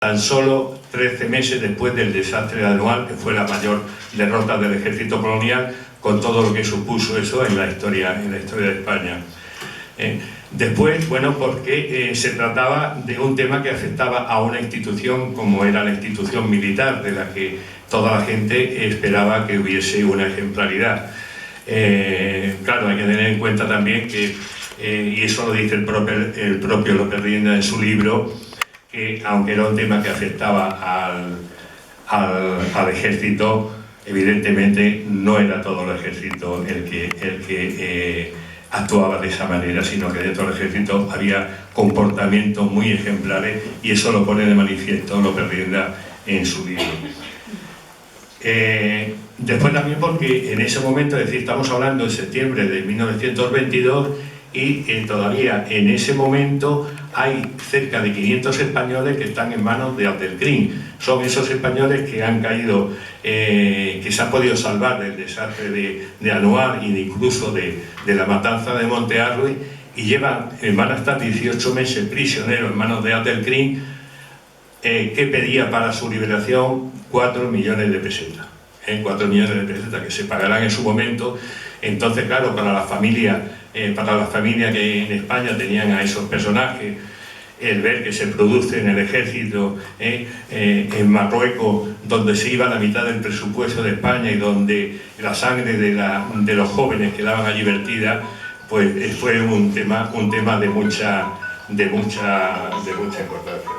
tan solo 13 meses después del desastre anual, que fue la mayor derrota del ejército colonial, con todo lo que supuso eso en la historia de España. Después, bueno, porque se trataba de un tema que afectaba a una institución como era la institución militar, de la que toda la gente esperaba que hubiese una ejemplaridad. Claro, hay que tener en cuenta también que, y eso lo dice el propio López Rienda en su libro, que aunque era un tema que afectaba al ejército, evidentemente no era todo el ejército el que actuaba de esa manera, sino que dentro del ejército había comportamientos muy ejemplares, y eso lo pone de manifiesto López Rienda en su libro. Después también porque en ese momento, es decir, estamos hablando de septiembre de 1922, y todavía en ese momento hay cerca de 500 españoles que están en manos de Abdelkrim. Son esos españoles que han caído, que se han podido salvar del desastre de Anual y incluso de la matanza de Monte Arruy, y van a estar 18 meses prisioneros en manos de Abdelkrim, que pedía para su liberación 4 millones de pesetas. 4 millones de pesetas que se pagarán en su momento. Entonces, claro, para la familia que en España tenían a esos personajes, el ver que se produce en el ejército, en Marruecos, donde se iba la mitad del presupuesto de España y donde la sangre de los jóvenes quedaban allí vertida, pues fue un tema de mucha importancia.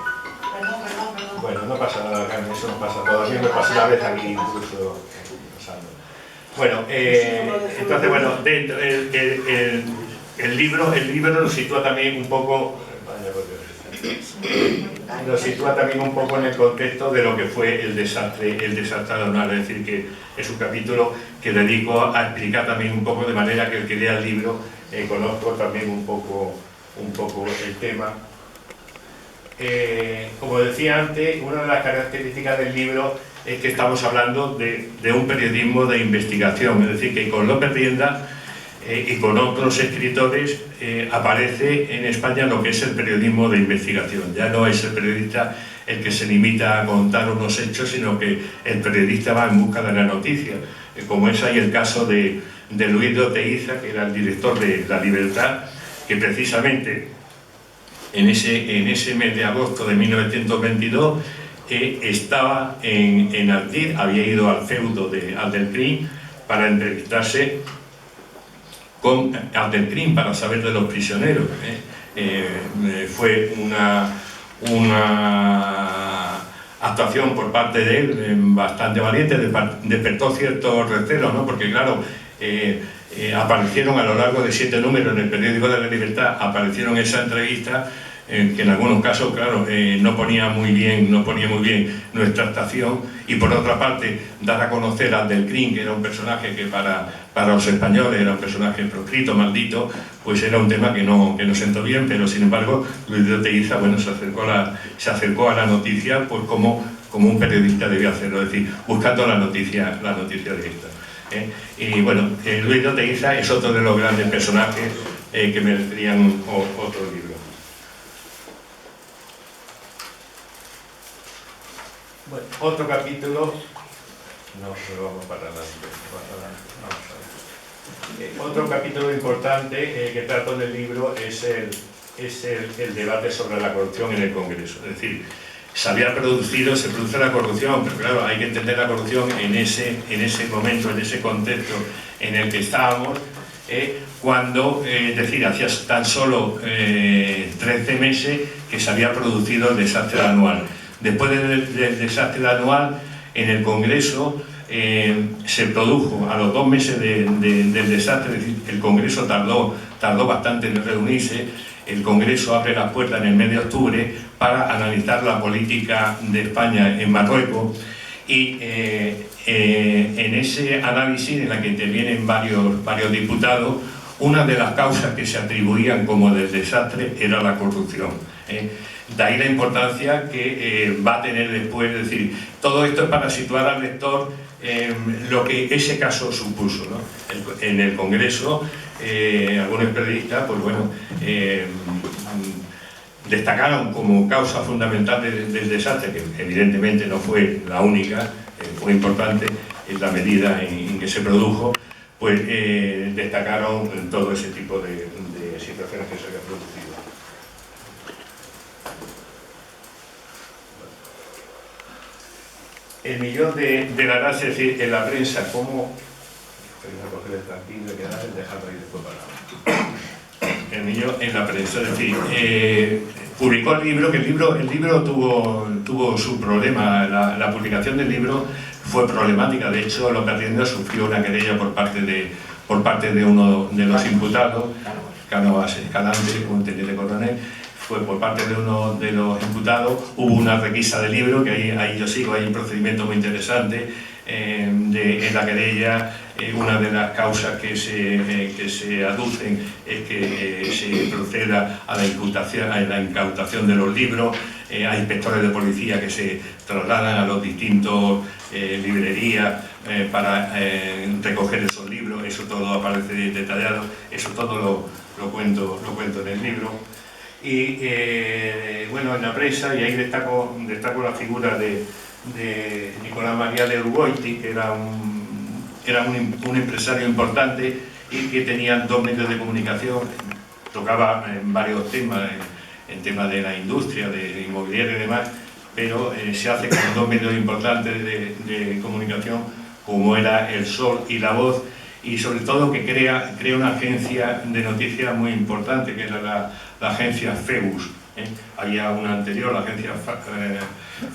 Bueno, no pasa nada, Carmen, eso no pasa. Todavía me pasé la vez aquí incluso pasando. Bueno, entonces, bueno, dentro el libro nos sitúa también un poco, en el contexto de lo que fue el desastre anual. Es decir, que es un capítulo que dedico a explicar también un poco, de manera que el que lea el libro conozco también un poco el tema. Como decía antes, una de las características del libro es que estamos hablando de un periodismo de investigación, es decir, que con López Rienda y con otros escritores aparece en España lo que es el periodismo de investigación. Ya no es el periodista el que se limita a contar unos hechos, sino que el periodista va en busca de la noticia, como es ahí el caso de Luis de Oteiza, que era el director de La Libertad, que precisamente en ese mes de agosto de 1922 estaba en Artir, había ido al feudo de Abdelkrim para entrevistarse con Abdelkrim para saber de los prisioneros. Fue una actuación por parte de él bastante valiente, despertó cierto recelo, ¿no? Porque claro, aparecieron a lo largo de 7 números en el periódico de La Libertad, aparecieron esa entrevista, que en algunos casos, claro, no ponía muy bien nuestra actuación, y por otra parte dar a conocer a Abdelkrim, que era un personaje que para los españoles era un personaje proscrito, maldito, pues era un tema que no sentó bien, pero sin embargo Luis de Oteiza, bueno, se acercó a la noticia pues como un periodista debía hacerlo, es decir, buscando la noticia directa. Y bueno, Luis de Oteiza es otro de los grandes personajes que merecerían otro libro. Bueno, otro capítulo, otro capítulo importante que trato en el libro es el debate sobre la corrupción en el Congreso. Es decir, se produce la corrupción, pero claro, hay que entender la corrupción en ese momento, en ese contexto en el que estábamos, cuando, es decir, hacía tan solo 13 meses que se había producido el desastre anual. Después del desastre anual, en el Congreso se produjo, a los 2 meses del desastre, es decir, el Congreso tardó bastante en reunirse. El Congreso abre las puertas en el mes de octubre para analizar la política de España en Marruecos, y en ese análisis, en la que intervienen varios diputados, una de las causas que se atribuían como del desastre era la corrupción. De ahí la importancia que va a tener después, es decir, todo esto es para situar al lector lo que ese caso supuso, ¿no? En el Congreso, algunos periodistas, pues bueno, Destacaron como causa fundamental del desastre, que evidentemente no fue la única, fue importante en la medida en que se produjo, pues destacaron todo ese tipo de situaciones que se habían producido. El millón de la RAS, es decir, en la prensa, ¿cómo? El millón en la prensa, es decir, publicó el libro, que el libro tuvo su problema, la publicación del libro fue problemática. De hecho, López Rienda sufrió una querella por parte de uno de los imputados, Cánovas Escalante, un teniente coronel. Fue por parte de uno de los imputados, hubo una requisa del libro, que ahí yo sigo, hay un procedimiento muy interesante en la querella. Una de las causas que se aducen es que se proceda a la incautación de los libros. Hay inspectores de policía que se trasladan a los distintos librerías para recoger esos libros. Eso todo aparece detallado, eso todo lo cuento en el libro. Y bueno, en la prensa, y ahí destaco la figura de Nicolás María de Urgoiti, que era un empresario importante y que tenía 2 medios de comunicación, tocaba en varios temas, en temas de la industria, de inmobiliaria y demás, pero se hace con 2 medios importantes de comunicación, como era El Sol y La Voz, y sobre todo que crea una agencia de noticias muy importante, que era la agencia Febus. Había una anterior, la agencia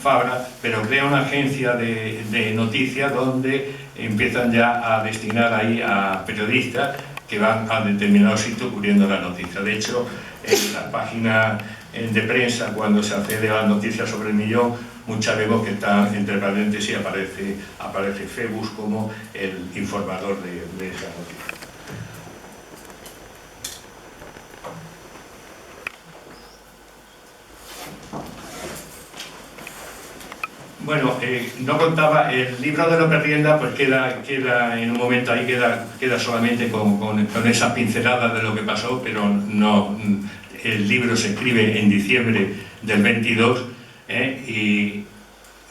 Fabra, pero crea una agencia de noticias donde empiezan ya a destinar ahí a periodistas que van a determinados sitios cubriendo la noticia. De hecho, en las páginas de prensa, cuando se accede a las noticias sobre el millón, muchas vemos que están entre paréntesis y aparece Febus como el informador de esa noticia. Bueno, no contaba, el libro de López Rienda pues queda en un momento ahí, queda solamente con esas pinceladas de lo que pasó, pero no, el libro se escribe en diciembre del 22, y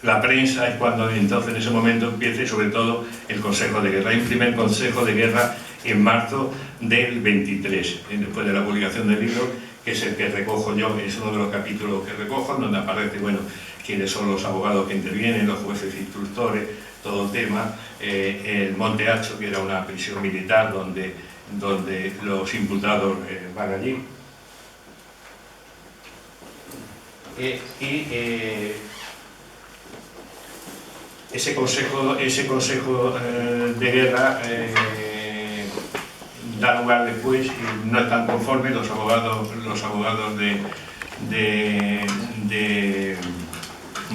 la prensa es cuando entonces en ese momento empieza, y sobre todo el Consejo de Guerra. Hay un primer Consejo de Guerra en marzo del 23, después de la publicación del libro, que es el que recojo yo, es uno de los capítulos que recojo, donde aparece, bueno, quiénes son los abogados que intervienen, los jueces instructores, todo el tema, el Monte Hacho, que era una prisión militar donde los imputados van allí. Ese consejo de guerra da lugar después, y no están conformes los abogados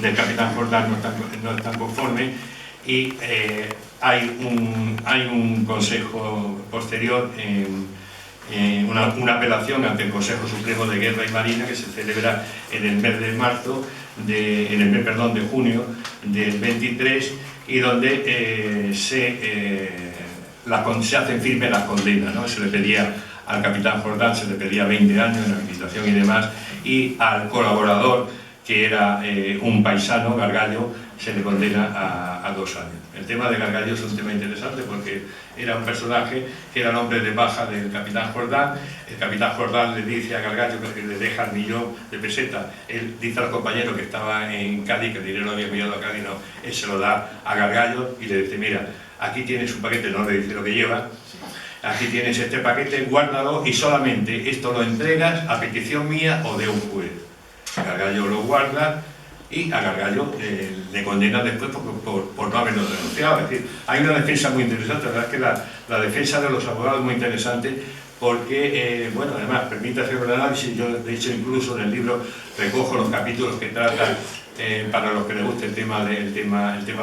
del capitán Jordán, no están conformes, y hay un consejo posterior, una apelación ante el Consejo Supremo de Guerra y Marina, que se celebra en el mes de marzo, de junio del 23, y donde se hacen firmes las condenas, ¿no? Se le pedía al capitán Jordán, se le pedía 20 años en habilitación y demás, y al colaborador, que era un paisano, Gargallo, se le condena a 2 años. El tema de Gargallo es un tema interesante porque era un personaje que era el hombre de baja del capitán Jordán. El capitán Jordán le dice a Gargallo que le deja el millón de pesetas. Él dice al compañero que estaba en Cádiz, que el dinero lo había enviado a Cádiz, no, él se lo da a Gargallo y le dice: mira, aquí tienes un paquete, no le dice lo que lleva, aquí tienes este paquete, guárdalo y solamente esto lo entregas a petición mía o de un juez. Gargallo lo guarda y a Gargallo le condena después por no haberlo denunciado. Es decir, hay una defensa muy interesante. La verdad es que la defensa de los abogados es muy interesante porque, bueno, además permite hacer un análisis. Yo, de hecho, incluso en el libro recojo los capítulos que tratan, para los que les guste el tema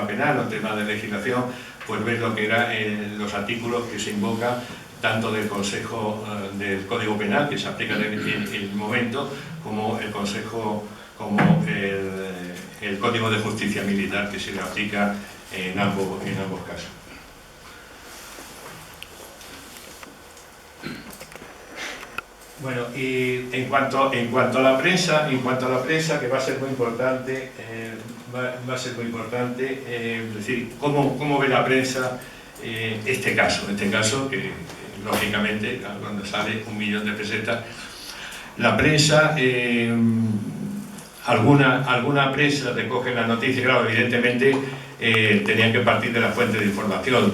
penal, el tema de legislación, pues ver lo que eran los artículos que se invocan tanto del Consejo del Código Penal, que se aplica en el momento, como el Consejo, como el Código de Justicia Militar, que se le aplica en ambos casos. Bueno, y en cuanto a la prensa, que va a ser muy importante, es decir, cómo ve la prensa este caso que lógicamente cuando sale 1 millón de pesetas, la prensa, alguna prensa recoge la noticia, claro, evidentemente tenían que partir de la fuente de información,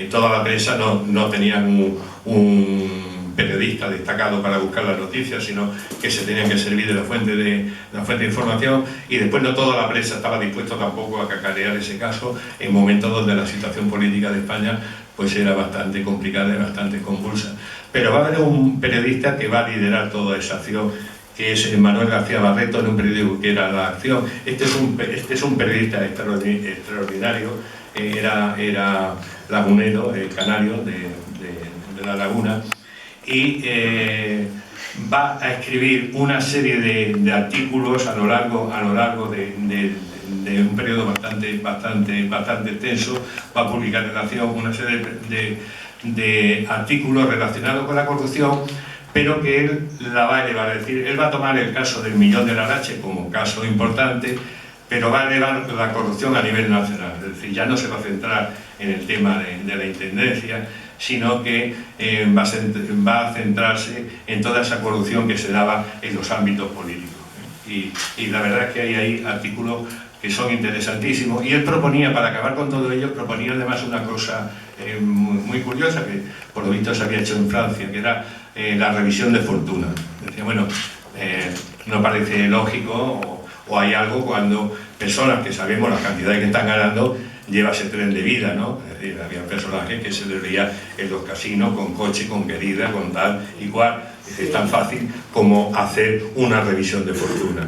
toda la prensa no tenía un periodista destacado para buscar las noticias, sino que se tenían que servir de la fuente de información, y después no toda la prensa estaba dispuesta tampoco a cacarear ese caso en momentos donde la situación política de España pues era bastante complicada y bastante convulsa. Pero va a haber un periodista que va a liderar toda esa acción, que es Manuel García Barreto, en un periódico que era La Acción. Este es un periodista extraordinario, era lagunero, canario de La Laguna, y va a escribir una serie de artículos a lo largo de un periodo bastante extenso. Va a publicar en La Acción una serie de artículos relacionados con la corrupción, pero que él la va a elevar, es decir, él va a tomar el caso del Millón de Larache como caso importante, pero va a elevar la corrupción a nivel nacional, es decir, ya no se va a centrar en el tema de la intendencia, sino que va a centrarse en toda esa corrupción que se daba en los ámbitos políticos. Y la verdad es que hay ahí artículos que son interesantísimos, y él proponía, para acabar con todo ello, proponía además una cosa muy curiosa, que por lo visto se había hecho en Francia, que era la revisión de fortuna. Decía, bueno, no parece lógico, o hay algo cuando personas que sabemos las cantidades que están ganando lleva ese tren de vida, ¿no? Es decir, había personajes que se les veía en los casinos con coche, con querida, con tal y cual. Es tan fácil como hacer una revisión de fortuna.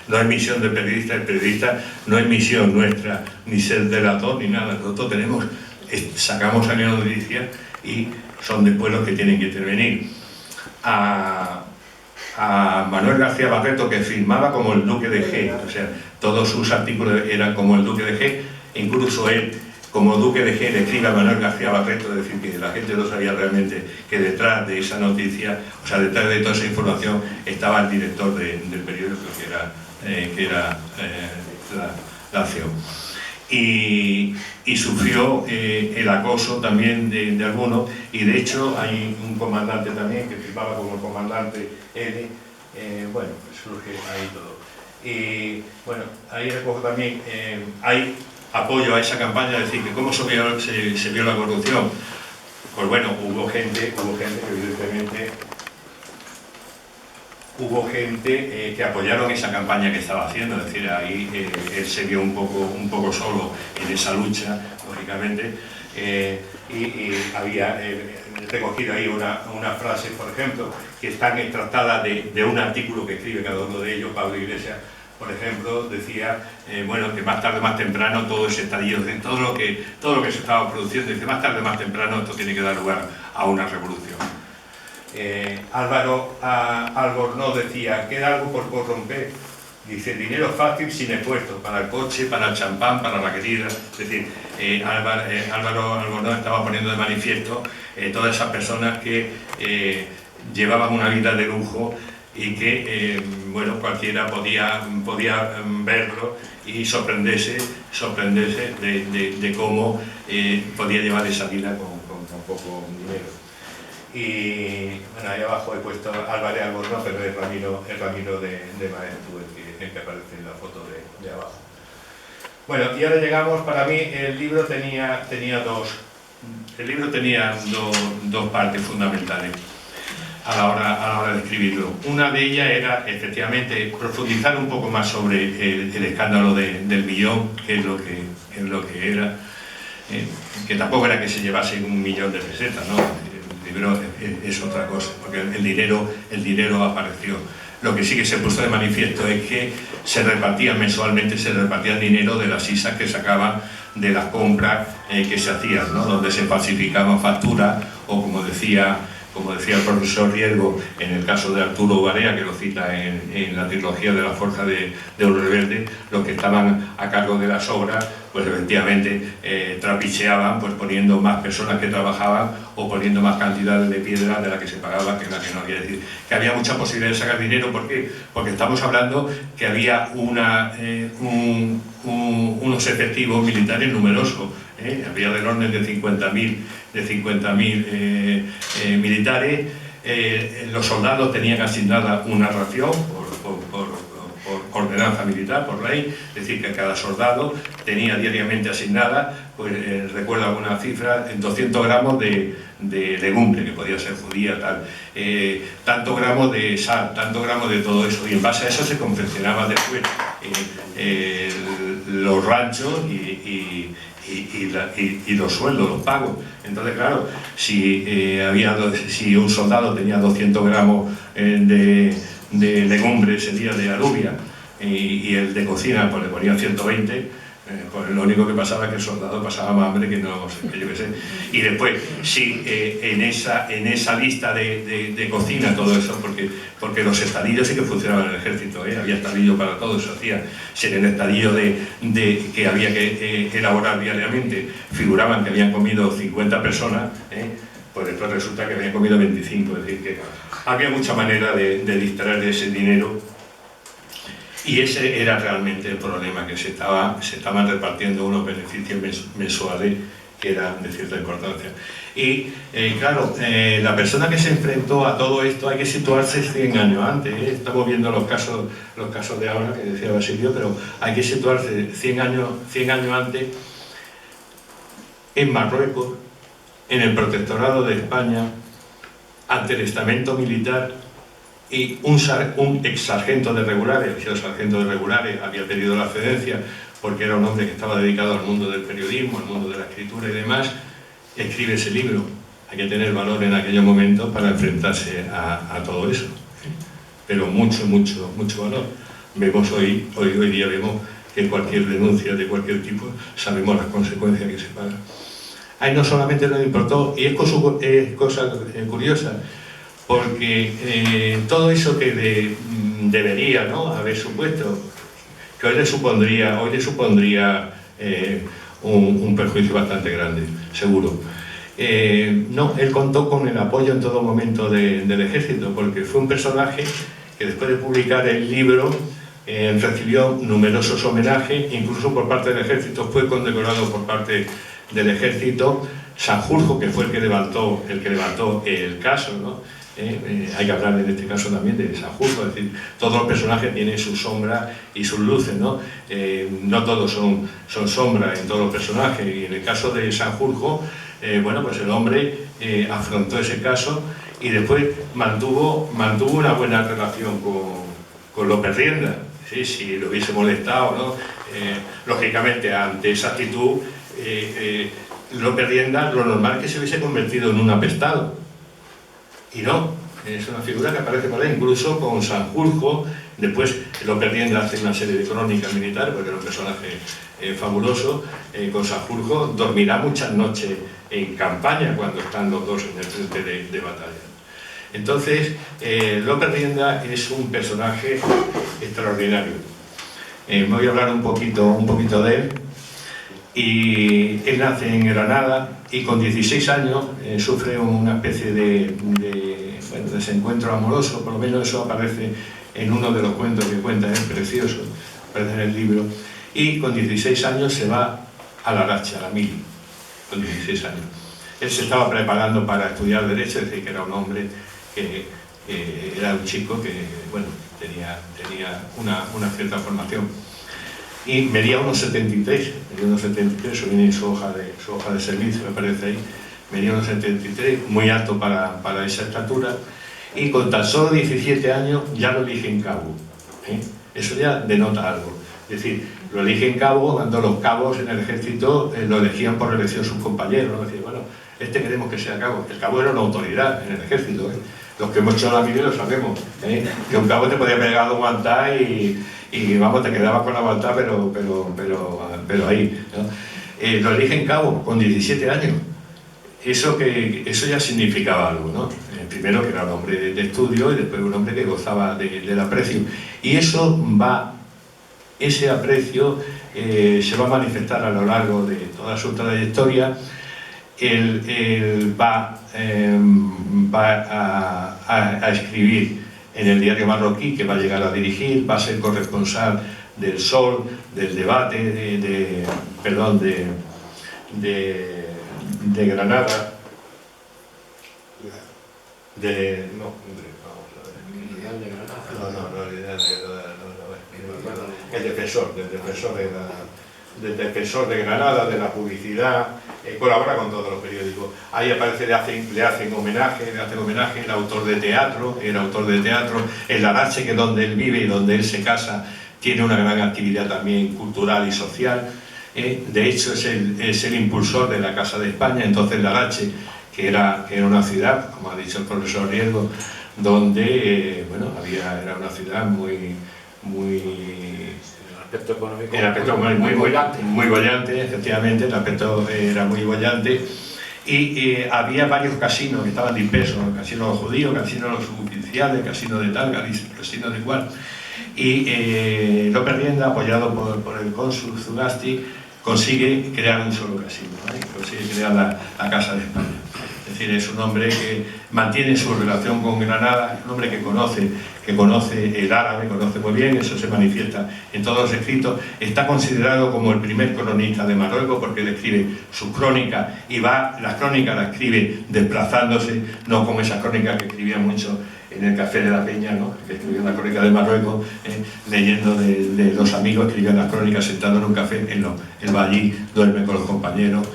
No es misión del periodista, el periodista no es misión nuestra, ni ser delator, ni nada. Nosotros sacamos a la noticia y son después los que tienen que intervenir. A Manuel García Barreto, que firmaba como el Duque de G, o sea, todos sus artículos eran como el Duque de G, incluso él, como Duque de G, le escribe a Manuel García Barreto, es decir, que la gente no sabía realmente que detrás de esa noticia, o sea, detrás de toda esa información, estaba el director del periódico, que era la Acción. Y sufrió el acoso también de algunos, y de hecho hay un comandante también que firmaba como el comandante N, bueno, pues surge ahí todo. Y bueno, ahí recojo también, hay apoyo a esa campaña, es decir, que cómo se vio la corrupción. Pues bueno, hubo gente que evidentemente que apoyaron esa campaña que estaba haciendo, es decir, ahí él se vio un poco solo en esa lucha, lógicamente, y había recogido ahí una frase, por ejemplo, que están extractadas de un artículo que escribe cada uno de ellos, Pablo Iglesias, por ejemplo, decía, bueno, que más tarde o más temprano todo ese estallido, todo lo que se estaba produciendo, dice, más tarde o más temprano esto tiene que dar lugar a una revolución. Álvaro Albornoz decía, queda algo por corromper, dice, dinero fácil sin esfuerzo, para el coche, para el champán, para la querida, es decir, Álvaro Albornoz estaba poniendo de manifiesto todas esas personas que llevaban una vida de lujo y que, bueno, cualquiera podía verlo y sorprenderse de cómo podía llevar esa vida con poco dinero. Y bueno, ahí abajo he puesto Álvarez Albornoz, pero es Ramiro de Maeztu el que aparece en la foto de abajo. Bueno, y ahora llegamos, para mí el libro tenía dos partes fundamentales a la hora de escribirlo. Una de ellas era efectivamente profundizar un poco más sobre el escándalo del millón, que es lo que era, que tampoco era que se llevase 1 millón de pesetas, ¿no? El libro es otra cosa, porque el dinero apareció. Lo que sí que se puso de manifiesto es que mensualmente se repartía dinero de las ISAs que sacaban de las compras que se hacían, ¿no? Donde se falsificaban facturas, o como decía como decía el profesor Riesgo, en el caso de Arturo Barea, que lo cita en la trilogía de la fuerza de Oro Rebelde, los que estaban a cargo de las obras, pues efectivamente trapicheaban, pues poniendo más personas que trabajaban o poniendo más cantidades de piedra de la que se pagaba que la que no había. Es decir, que había mucha posibilidad de sacar dinero. ¿Por qué? Porque estamos hablando que había unos efectivos militares numerosos. Había del orden de 50.000 militares. Los soldados tenían asignada una ración por ordenanza militar, por ley, es decir, que cada soldado tenía diariamente asignada, pues recuerdo alguna cifra, 200 gramos de legumbre, que podía ser judía, tal, tantos gramos de sal, tantos gramos de todo eso, y en base a eso se confeccionaba después los ranchos y los sueldos, los pagos. Entonces, claro, si un soldado tenía 200 gramos de legumbre ese día de alubia y el de cocina pues le ponía 120, pues lo único que pasaba es que el soldado pasaba más hambre que no sé, que yo qué sé. Y después, sí, en esa lista de cocina, todo eso, porque los estadillos sí que funcionaban en el ejército, había estadillo para todo, eso hacía. Si en el estadillo que había que elaborar diariamente figuraban que habían comido 50 personas, pues después resulta que habían comido 25, es decir, que había mucha manera de distraer de ese dinero, y ese era realmente el problema, que se estaban repartiendo unos beneficios mensuales que eran de cierta importancia. Y claro, la persona que se enfrentó a todo esto hay que situarse 100 años antes, estamos viendo los casos de ahora que decía Basilio, pero hay que situarse 100 años antes en Marruecos, en el protectorado de España, ante el estamento militar, y un ex sargento de regulares, el sargento de regulares había pedido la excedencia porque era un hombre que estaba dedicado al mundo del periodismo, al mundo de la escritura y demás, escribe ese libro. Hay que tener valor en aquellos momentos para enfrentarse a todo eso, pero mucho valor. Vemos hoy día vemos que cualquier denuncia de cualquier tipo sabemos las consecuencias que se pagan. Ahí no solamente nos importó, y es cosa curiosa, porque todo eso que debería, ¿no?, haber supuesto, que hoy le supondría un perjuicio bastante grande, seguro. No, él contó con el apoyo en todo momento del ejército, porque fue un personaje que después de publicar el libro recibió numerosos homenajes, incluso por parte del ejército, fue condecorado por parte del ejército. Sanjurjo, que fue el que levantó el caso, ¿no? Hay que hablar en este caso también de Sanjurjo, es decir, todos los personajes tienen sus sombras y sus luces, ¿no? No todos son sombras en todos los personajes, y en el caso de Sanjurjo, bueno, pues el hombre afrontó ese caso y después mantuvo una buena relación con López Rienda. ¿Sí? Si lo hubiese molestado, ¿no? Lógicamente, ante esa actitud, López Rienda, lo normal es que se hubiese convertido en un apestado. Y no, es una figura que aparece por ahí, incluso con Sanjurjo. Después López Rienda hace una serie de crónicas militares, porque era un personaje fabuloso. Con Sanjurjo dormirá muchas noches en campaña cuando están los dos en el frente de batalla. Entonces, López Rienda es un personaje extraordinario. Me voy a hablar un poquito de él. Y él nace en Granada y con 16 años sufre una especie de desencuentro amoroso, por lo menos eso aparece en uno de los cuentos que cuenta, es precioso, aparece en el libro, y con 16 años se va a la Racha, a la Mili, con 16 años. Él se estaba preparando para estudiar Derecho, es decir, que era un hombre que era un chico que, bueno, tenía una cierta formación. Y medía unos 73, eso viene en su hoja de servicio, me parece ahí, medía unos 73, muy alto para esa estatura, y con tan solo 17 años ya lo eligen cabo. Eso ya denota algo. Es decir, lo eligen cabo cuando los cabos en el ejército lo elegían por elección sus compañeros, ¿no? Decían, bueno, queremos que sea cabo. El cabo era una autoridad en el ejército, Los que hemos hecho la mili lo sabemos, que un cabo te podía pegar un guantá y vamos, te quedabas con la guantá, pero ahí, ¿no? Lo eligen cabo con 17 años. eso ya significaba algo, ¿no? Primero que era un hombre de estudio y después un hombre que gozaba del aprecio. Y ese aprecio se va a manifestar a lo largo de toda su trayectoria. Él va a escribir en el diario marroquí, que va a llegar a dirigir, va a ser corresponsal del Sol, del Debate, de Granada, el defensor de Granada, de la publicidad, colabora con todos los periódicos. Ahí aparece, le hacen homenaje, el autor de teatro, el Larache, que es donde él vive y donde él se casa, tiene una gran actividad también cultural y social. De hecho es el impulsor de la Casa de España. Entonces Larache, que era una ciudad, como ha dicho el profesor Riesgo, donde era una ciudad muy aspecto económico, el aspecto muy bollante, efectivamente, el aspecto era muy bollante, y había varios casinos que estaban dispersos, casinos judíos, casinos oficiales, casinos de tal, casinos de cual, y López Rienda, apoyado por el cónsul Zugasti, consigue crear un solo casino, ¿no? Consigue crear la Casa de España. Es decir, es un hombre que mantiene su relación con Granada, es un hombre que conoce el árabe, conoce muy bien, eso se manifiesta en todos los escritos. Está considerado como el primer cronista de Marruecos porque él escribe sus crónicas y las crónicas las escribe desplazándose, no como esas crónicas que escribía mucho en el Café de la Peña, ¿no? Que escribía la crónica de Marruecos, leyendo de los amigos, escribía las crónicas sentado en un café. Él va allí, duerme con los compañeros.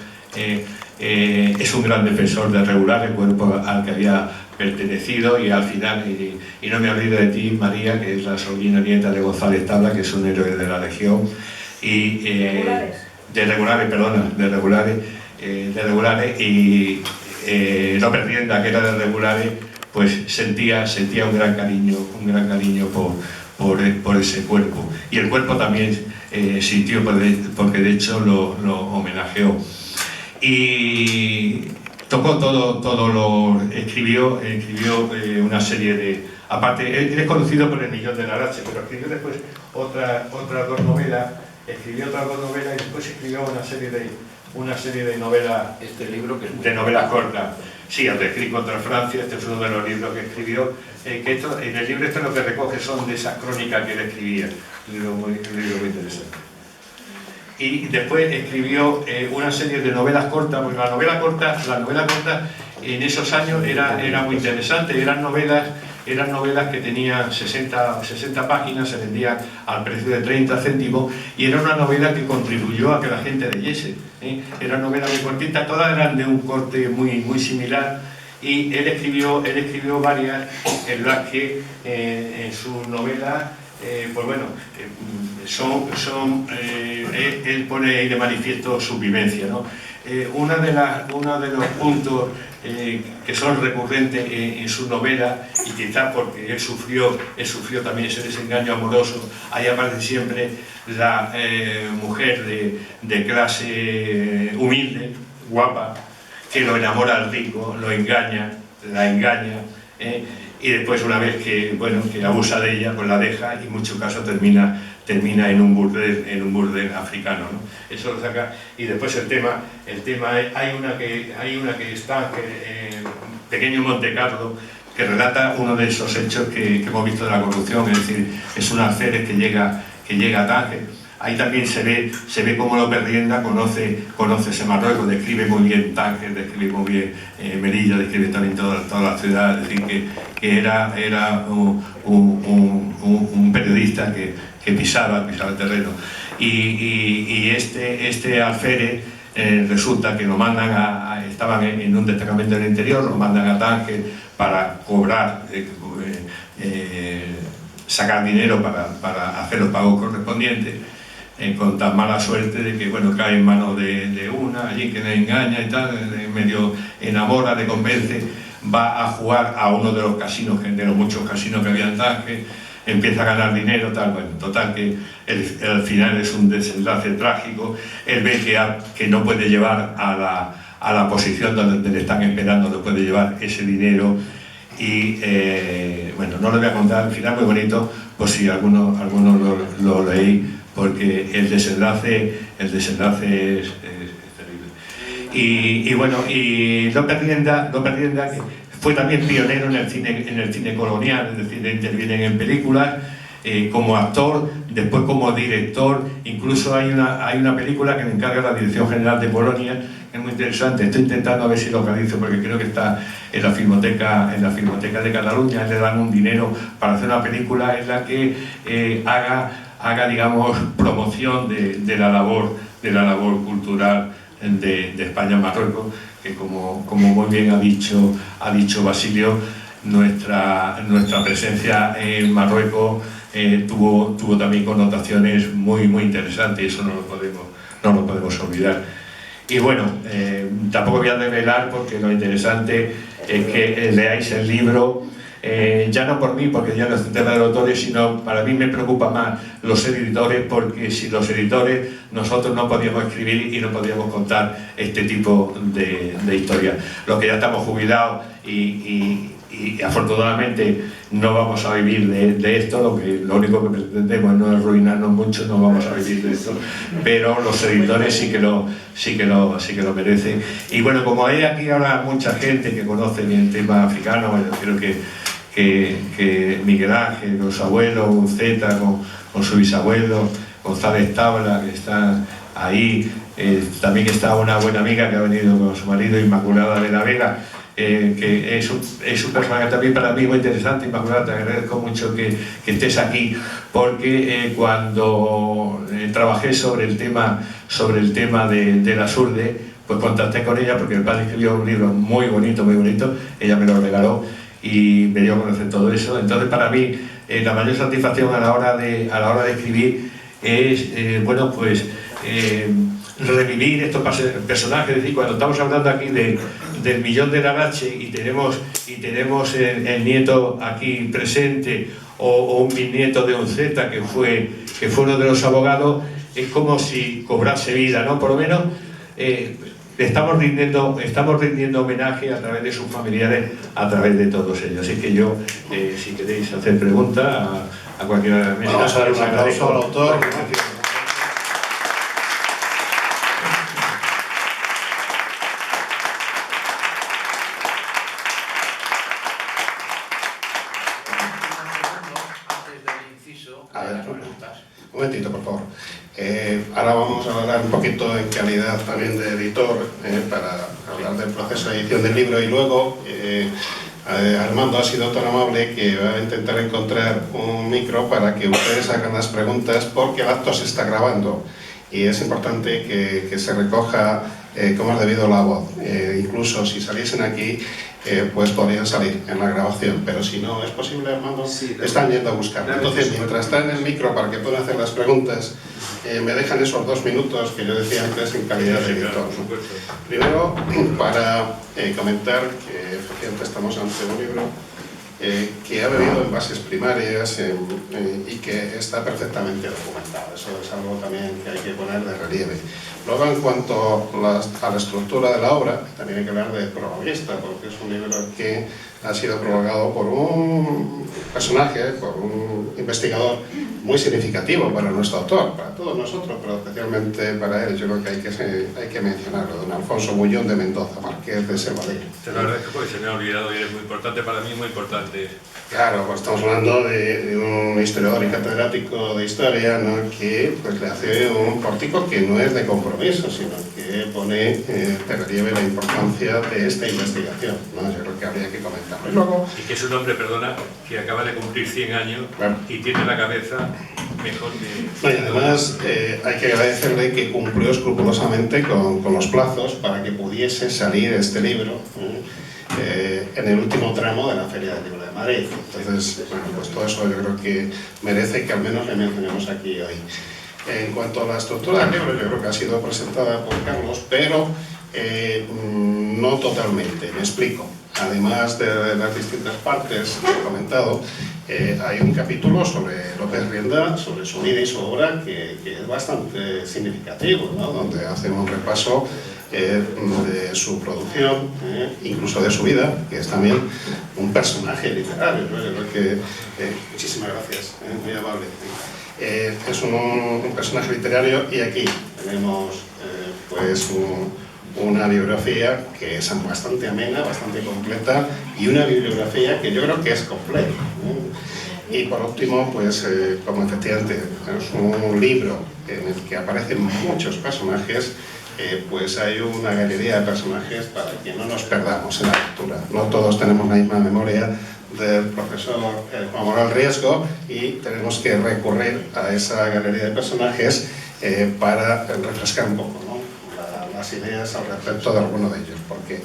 Es un gran defensor del regular, el cuerpo al que había pertenecido, y al final, y no me olvido de ti, María, que es la sobrina nieta de González Tabla, que es un héroe de la Legión, y de regulares, y López Rienda, que era de regulares, pues sentía un gran cariño por ese cuerpo, y el cuerpo también sintió, porque de hecho lo homenajeó. Y tocó todo escribió una serie de... Aparte, él es conocido por El Millón de Larache, pero escribió después otras dos novelas, y después escribió una serie de novelas, de novelas cortas. Sí, El Descrit contra Francia, este es uno de los libros que escribió, en el libro lo que recoge son de esas crónicas que él escribía, un libro muy interesante. Y después escribió una serie de novelas cortas, porque la novela corta en esos años era muy interesante. Eran novelas que tenían 60 páginas, se vendían al precio de 30 céntimos, y era una novela que contribuyó a que la gente leyese. Era novela muy cortita, todas eran de un corte muy similar, y él escribió varias en las que en sus novelas él pone ahí de manifiesto su vivencia, ¿no? Uno de los puntos que son recurrentes en su novela, y quizás porque él sufrió también ese desengaño amoroso, ahí aparece siempre la mujer de clase humilde, guapa, que lo enamora al rico, la engaña, y después, una vez que abusa de ella, pues la deja, y en muchos casos termina en un burdel africano, ¿no? Eso lo saca. Y después el tema hay una que está Pequeño Montecarlo, que relata uno de esos hechos que hemos visto de la corrupción, es decir, es un alférez que llega a Tánger. Ahí también se ve cómo López Rienda conoce ese Marruecos, describe muy bien Tánger, describe muy bien Melilla, describe también toda la ciudad. Es decir, que era un periodista que pisaba el terreno. Y este alférez resulta que lo mandan estaban en un destacamento del interior, lo mandan a Tánger para cobrar, sacar dinero para hacer los pagos correspondientes. Con tan mala suerte de que cae en manos de una allí que le engaña y tal, medio enamora, le convence, va a jugar a uno de los casinos, de los muchos casinos que había en Tánger, empieza a ganar dinero, total que al final es un desenlace trágico. Él ve que no puede llevar a a la posición donde le están esperando, donde puede llevar ese dinero. Y bueno, no lo voy a contar, al final muy bonito, por si algunos lo leéis, porque el desenlace es terrible. Y bueno, y López Rienda, que fue también pionero en el cine colonial, es decir, interviene en películas como actor, después como director. Incluso hay una película que me encarga la Dirección General de Polonia, es muy interesante. Estoy intentando a ver si localizo, porque creo que está en la Filmoteca de Cataluña. Le dan un dinero para hacer una película en la que haga, digamos, promoción de la labor cultural de España en Marruecos, que como muy bien ha dicho Basilio, nuestra presencia en Marruecos tuvo también connotaciones muy interesantes, y eso no lo podemos olvidar. Y bueno, tampoco voy a revelar, porque lo interesante es que leáis el libro, ya no por mí, porque ya no es un tema de los autores, sino para mí me preocupa más los editores, porque sin los editores nosotros no podíamos escribir y no podíamos contar este tipo de historias. Los que ya estamos jubilados y afortunadamente no vamos a vivir de esto, lo único que pretendemos no es arruinarnos mucho, no vamos a vivir de esto, pero los editores sí que lo merecen. Y bueno, como hay aquí ahora mucha gente que conoce bien el tema africano, bueno, creo que Miguel Ángel, con su abuelo, Unceta, con su bisabuelo, González Tabla, que está ahí, también está una buena amiga que ha venido con su marido, Inmaculada de la Vega, que es un personaje también para mí muy interesante. Inmaculada, te agradezco mucho que estés aquí, porque cuando trabajé sobre el tema de la Surde, pues contacté con ella, porque el padre escribió un libro muy bonito, ella me lo regaló y me dio a conocer todo eso. Entonces, para mí, la mayor satisfacción a la hora de escribir es, bueno, pues revivir estos personajes. Es decir, cuando estamos hablando aquí del Millón de Larache y tenemos el nieto aquí presente, o un bisnieto de Unceta que fue uno de los abogados, es como si cobrase vida, ¿no? Por lo menos estamos rindiendo homenaje a través de sus familiares, a través de todos ellos. Así que yo, si queréis hacer preguntas a cualquiera de mis... Vamos a dar un aplauso al autor. Un momentito, por favor. Ahora vamos a hablar un poquito en calidad también de editor, para hablar del proceso de edición del libro, y luego Armando ha sido tan amable que va a intentar encontrar un micro para que ustedes hagan las preguntas, porque el acto se está grabando y es importante que se recoja cómo es debido la voz. Incluso si saliesen aquí, pues podrían salir en la grabación, pero si no es posible, Armando, sí, están yendo a buscarlo. Entonces, mientras está en el micro para que puedan hacer las preguntas, me dejan esos 2 minutos que yo decía antes en calidad de editor, ¿no? Primero, para comentar que efectivamente estamos ante un libro que ha bebido en bases primarias y que está perfectamente documentado. Eso es algo también que hay que poner de relieve. Luego, en cuanto a la estructura de la obra, también hay que hablar de protagonista, porque es un libro que ha sido prologado por un personaje, por un investigador muy significativo para nuestro autor, para todos nosotros, pero especialmente para él. Yo creo que hay que mencionarlo, don Alfonso Bullón de Mendoza, marqués de Selvadell. Te lo agradezco, porque se me ha olvidado y es muy importante para mí, muy importante. Claro, pues estamos hablando de un historiador y catedrático de historia, ¿no?, que pues le hace un pórtico que no es de compromiso, sino que pone de relieve la importancia de esta investigación, ¿no? Yo creo que habría que comentarlo. Y luego, que es un hombre, perdona, que acaba de cumplir 100 años, claro, y tiene la cabeza mejor que... No, y además hay que agradecerle que cumplió escrupulosamente con los plazos para que pudiese salir este libro en el último tramo de la Feria del Libro de Madrid. Entonces, bueno, pues todo eso yo creo que merece que al menos le mencionemos aquí hoy. En cuanto a la estructura del libro, yo creo que ha sido presentada por Carlos, pero no totalmente. Me explico. además de las distintas partes que he comentado, hay un capítulo sobre López Rienda, sobre su vida y su obra, que es bastante significativo, ¿no? Donde hace un repaso de su producción, incluso de su vida, que es también un personaje literario, ¿no? Yo creo que, muchísimas gracias, muy amable. Es un personaje literario, y aquí tenemos pues una biografía que es bastante amena, bastante completa, y una bibliografía que yo creo que es completa. Y por último, pues como efectivamente es un libro en el que aparecen muchos personajes, pues hay una galería de personajes para que no nos perdamos en la lectura. No todos tenemos la misma memoria del profesor Juan Moral Riesgo, y tenemos que recurrir a esa galería de personajes para refrescar un poco, ¿no?, las ideas al respecto de alguno de ellos, porque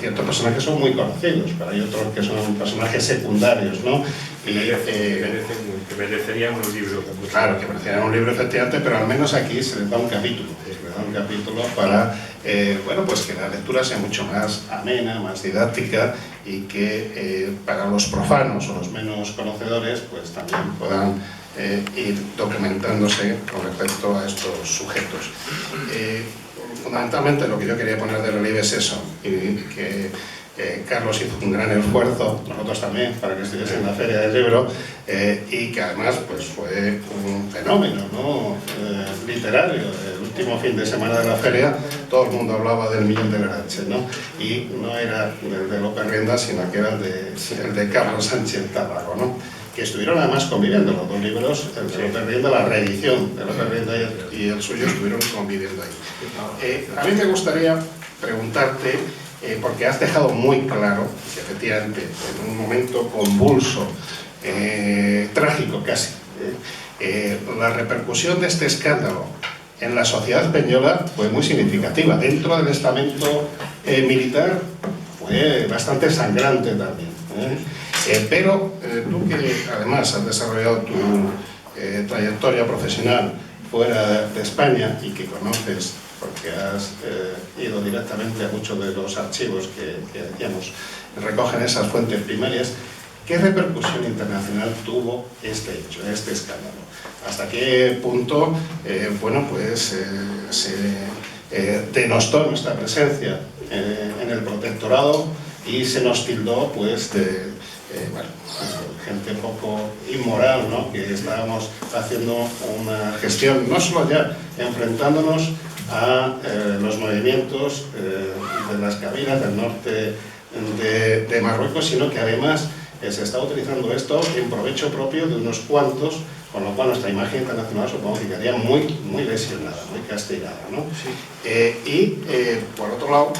ciertos personajes son muy conocidos, pero hay otros que son personajes secundarios, ¿no? Y que merecerían un libro. Claro, que merecerían un libro, efectivamente, pero al menos aquí se les da un capítulo. Un capítulo para bueno, pues que la lectura sea mucho más amena, más didáctica, y que para los profanos o los menos conocedores pues también puedan ir documentándose con respecto a estos sujetos. Fundamentalmente lo que yo quería poner de relieve es eso, y que Carlos hizo un gran esfuerzo, nosotros también, para que estuviese en la Feria del Libro, y que además pues fue un fenómeno, ¿no?, literario. El último fin de semana de la feria todo el mundo hablaba del Millón de Lerache, ¿no? Y no era el de López Rienda, sino que era el de Carlos Sánchez Tarrago, ¿no?, que estuvieron además conviviendo los dos libros, el de López Rienda, la reedición de López Rienda y el suyo, estuvieron conviviendo ahí. A mí me gustaría preguntarte, porque has dejado muy claro que efectivamente en un momento convulso, trágico casi, la repercusión de este escándalo en la sociedad española fue muy significativa. Dentro del estamento militar fue bastante sangrante también, pero tú, que además has desarrollado tu trayectoria profesional fuera de España, y que conoces, porque has ido directamente a muchos de los archivos que decíamos recogen esas fuentes primarias, ¿qué repercusión internacional tuvo este hecho, este escándalo? ¿Hasta qué punto bueno, pues, se denostó nuestra presencia en el protectorado y se nos tildó pues de bueno, gente poco inmoral, ¿no?, que estábamos haciendo una gestión, no solo ya enfrentándonos a los movimientos de las cabinas del norte de Marruecos, sino que además se está utilizando esto en provecho propio de unos cuantos, con lo cual nuestra imagen internacional supongo que quedaría muy lesionada, muy castigada, ¿no? Sí. Por otro lado,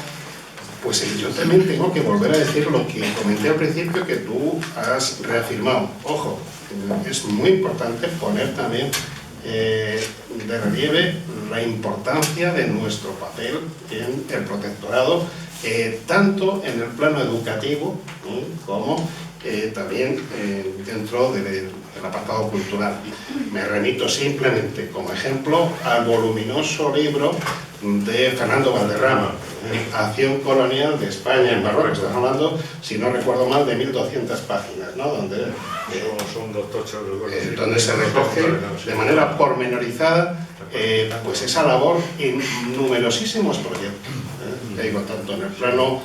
pues yo también tengo que volver a decir lo que comenté al principio, que tú has reafirmado. Ojo, es muy importante poner también de relieve la importancia de nuestro papel en el protectorado, tanto en el plano educativo como también dentro del apartado cultural. Me remito simplemente como ejemplo al voluminoso libro de Fernando Valderrama, Acción colonial de España en Marruecos. Estamos hablando, si no recuerdo mal, de 1200 páginas, ¿no?, donde se recoge de manera pormenorizada pues esa labor en numerosísimos proyectos, digo, tanto en el plano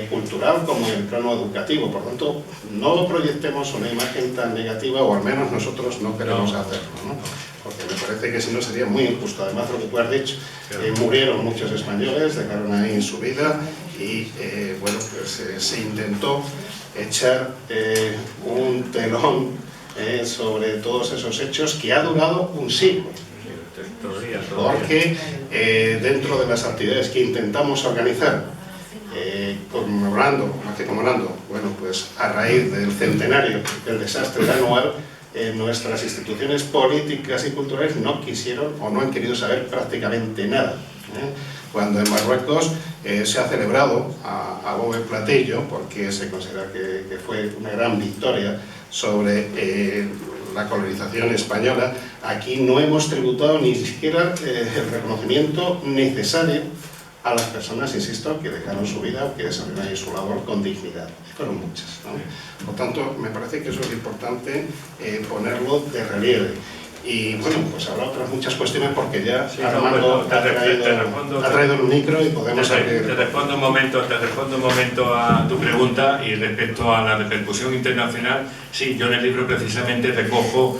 cultural como en el plano educativo. Por tanto, no proyectemos una imagen tan negativa, o al menos nosotros no queremos hacerlo, ¿no?, porque me parece que si no sería muy injusto. Además, lo que tú has dicho, murieron muchos españoles, dejaron ahí su vida, y bueno, pues se intentó echar un telón sobre todos esos hechos, que ha durado un siglo. Porque dentro de las actividades que intentamos organizar, conmemorando, bueno, pues a raíz del centenario del desastre anual, nuestras instituciones políticas y culturales no quisieron o no han querido saber prácticamente nada. Cuando en Marruecos se ha celebrado a bombo y platillo, porque se considera que fue una gran victoria sobre la colonización española, aquí no hemos tributado ni siquiera el reconocimiento necesario a las personas, insisto, que dejaron su vida, que desarrollaron su labor con dignidad. Fueron muchas, ¿no? Por tanto, me parece que eso es importante ponerlo de relieve. Y bueno, pues habrá otras muchas cuestiones porque ya Armando ha traído el micro y podemos abrir. Te respondo un momento a tu pregunta, y respecto a la repercusión internacional, sí, yo en el libro precisamente recojo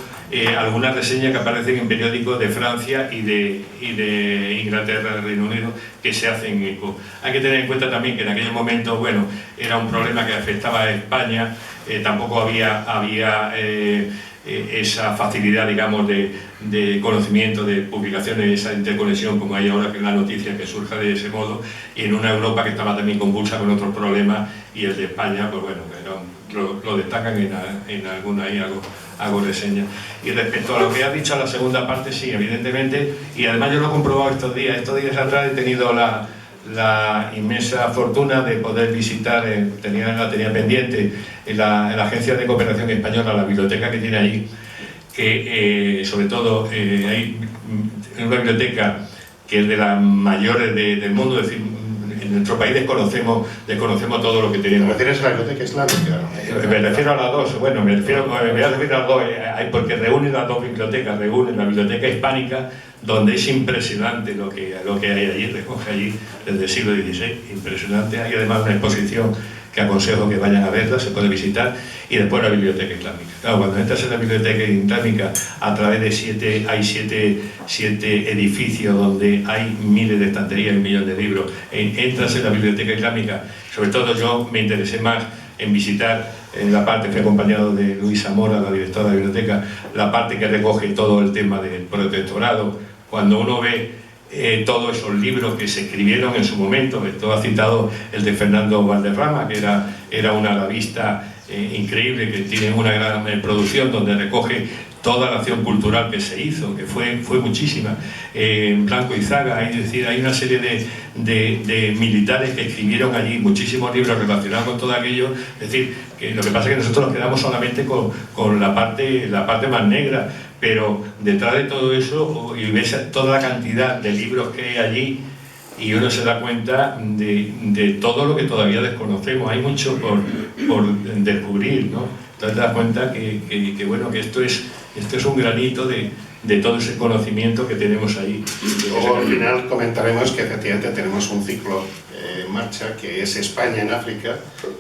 algunas reseñas que aparecen en periódicos de Francia y de Inglaterra, Reino Unido, que se hacen eco. Hay que tener en cuenta también que en aquellos momentos, bueno, era un problema que afectaba a España, tampoco había esa facilidad, digamos, de conocimiento, de publicaciones, esa interconexión como hay ahora, que es la noticia que surja de ese modo, y en una Europa que estaba también convulsa con otros problemas, y el de España, pues bueno, lo destacan en alguna, ahí hago reseña. Y respecto a lo que has dicho a la segunda parte, sí, evidentemente, y además yo lo he comprobado estos días atrás he tenido la inmensa fortuna de poder visitar, la tenía pendiente, en la Agencia de Cooperación Española, la biblioteca que tiene allí, que sobre todo hay una biblioteca que es de las mayores del mundo, es decir, en nuestro país desconocemos todo lo que tenemos. ¿Te refieres a la biblioteca islámica? Me refiero a las dos, bueno, me voy a referir a las dos, porque reúnen las dos bibliotecas, reúnen la biblioteca hispánica, donde es impresionante lo que hay allí, recoge allí desde el siglo XVI, impresionante. Hay además una exposición que aconsejo que vayan a verla, se puede visitar, y después la biblioteca islámica. Claro, cuando entras en la biblioteca islámica, a través de hay siete edificios donde hay miles de estanterías, un millón de libros, entras en la biblioteca islámica. Sobre todo yo me interesé más en visitar la parte, fui acompañado de Luisa Mora, la directora de la biblioteca, la parte que recoge todo el tema del protectorado. Cuando uno ve todos esos libros que se escribieron en su momento, todo ha citado el de Fernando Valderrama, que era un arabista increíble, que tiene una gran producción donde recoge toda la acción cultural que se hizo, que fue muchísima, Blanco y Zaga, es decir, hay una serie de militares que escribieron allí muchísimos libros relacionados con todo aquello. Es decir, que lo que pasa es que nosotros nos quedamos solamente con la parte más negra, pero detrás de todo eso, y ves toda la cantidad de libros que hay allí, y uno se da cuenta de todo lo que todavía desconocemos. Hay mucho por descubrir, ¿no? Entonces te das cuenta que bueno, que esto es un granito de todo ese conocimiento que tenemos ahí. Luego al final comentaremos que efectivamente tenemos un ciclo en marcha, que es España en África,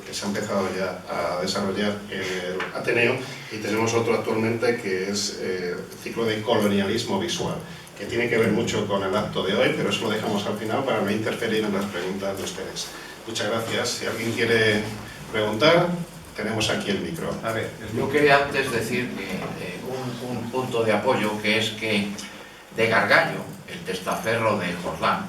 que se ha empezado ya a desarrollar el Ateneo, y tenemos otro actualmente que es el ciclo de colonialismo visual, que tiene que ver mucho con el acto de hoy, pero eso lo dejamos al final para no interferir en las preguntas de ustedes. Muchas gracias. Si alguien quiere preguntar, tenemos aquí el micro. A ver, yo quería antes decir que un punto de apoyo, que es que de Gargallo, el testaferro de Jordán,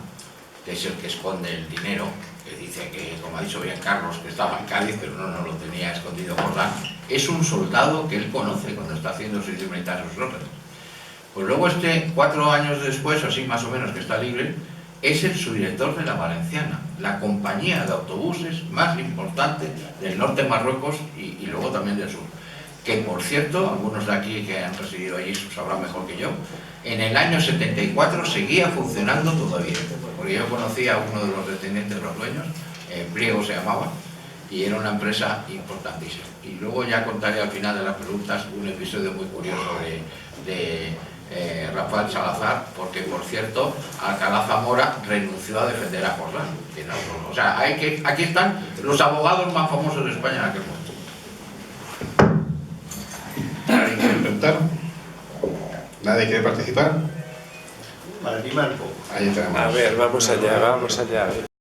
que es el que esconde el dinero, que dice que, como ha dicho bien Carlos, que estaba en Cádiz, pero no lo tenía escondido Jordán, es un soldado que él conoce cuando está haciendo su servicio militar, sus órdenes. Pues luego 4 años después, así más o menos, que está libre, es el subdirector de la Valenciana, la compañía de autobuses más importante del norte de Marruecos y luego también del sur. Que, por cierto, algunos de aquí que han residido allí sabrán mejor que yo, en el año 74 seguía funcionando todavía, porque yo conocía a uno de los descendientes de los dueños, Pliego se llamaba, y era una empresa importantísima. Y luego ya contaré al final de las preguntas un episodio muy curioso de Rafael Salazar, porque por cierto Alcalá Zamora renunció a defender a Jordán. O sea, aquí están los abogados más famosos de España en aquel momento. ¿Nadie quiere preguntar? ¿Nadie quiere participar? Para animar un poco. Ahí tenemos. A ver, vamos allá.